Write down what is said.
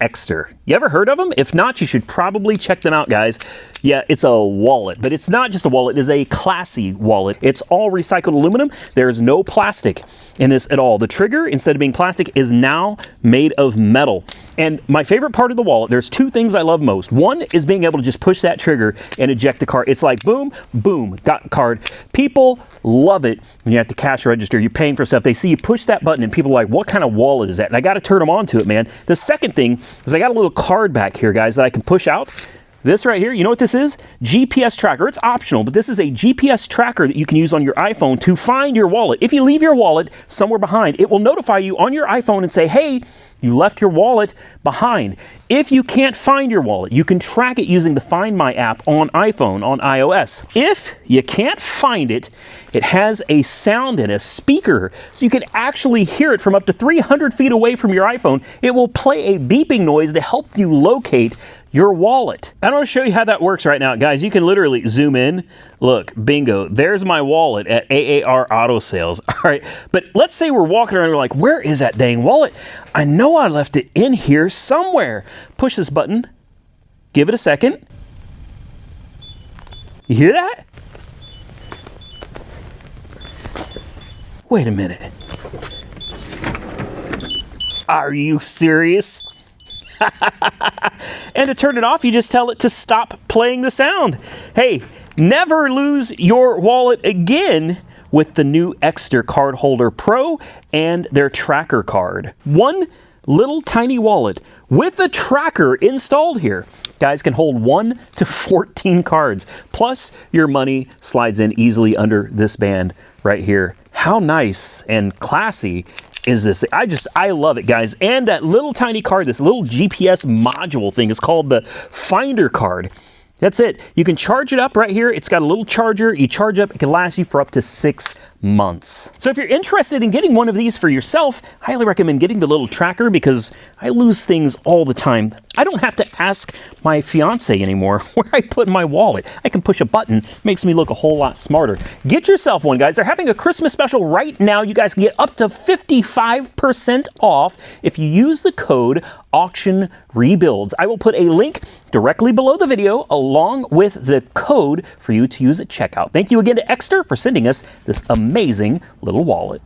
Ekster. You ever heard of them? If not, you should probably check them out, guys. Yeah, it's a wallet, but it's not just a wallet. It is a classy wallet. It's all recycled aluminum. There is no plastic in this at all. The trigger, instead of being plastic, is now made of metal. And my favorite part of the wallet, there's two things I love most. One is being able to just push that trigger and eject the card. It's like boom, boom, got the card. People love it when you're at the cash register, you're paying for stuff. They see you push that button and people are like, what kind of wallet is that? And I got to turn them on to it, man. The second thing is I got a little card back here, guys, that I can push out. This right here, you know what this is? GPS tracker. It's optional, but this is a GPS tracker that you can use on your iPhone to find your wallet. If you leave your wallet somewhere behind, it will notify you on your iPhone and say, hey, you left your wallet behind. If you can't find your wallet, you can track it using the Find My app on iPhone, on iOS. If you can't find it, it has a sound and a speaker, so you can actually hear it from up to 300 feet away from your iPhone. It will play a beeping noise to help you locate your wallet. I want to show you how that works right now. Guys, you can literally zoom in. Look, bingo, there's my wallet at AAR Auto Sales. All right, but let's say we're walking around and we're like, where is that dang wallet? I know I left it in here somewhere. Push this button, give it a second. You hear that? Wait a minute. Are you serious? And to turn it off, you just tell it to stop playing the sound. Hey, never lose your wallet again with the new Ekster Card Holder Pro and their tracker card. One little tiny wallet with a tracker installed here. Guys, can hold 1 to 14 cards. Plus, your money slides in easily under this band right here. How nice and classy is this? I love it, guys. And that little tiny card, this little GPS module thing is called the Finder card. That's it. You can charge it up right here. It's got a little charger. You charge up, it can last you for up to 6 months. So if you're interested in getting one of these for yourself, I highly recommend getting the little tracker because I lose things all the time. I don't have to ask my fiance anymore where I put my wallet. I can push a button, makes me look a whole lot smarter. Get yourself one, guys. They're having a Christmas special right now. You guys can get up to 55% off if you use the code Auction Rebuilds. I will put a link directly below the video along with the code for you to use at checkout. Thank you again to Ekster for sending us this amazing little wallet.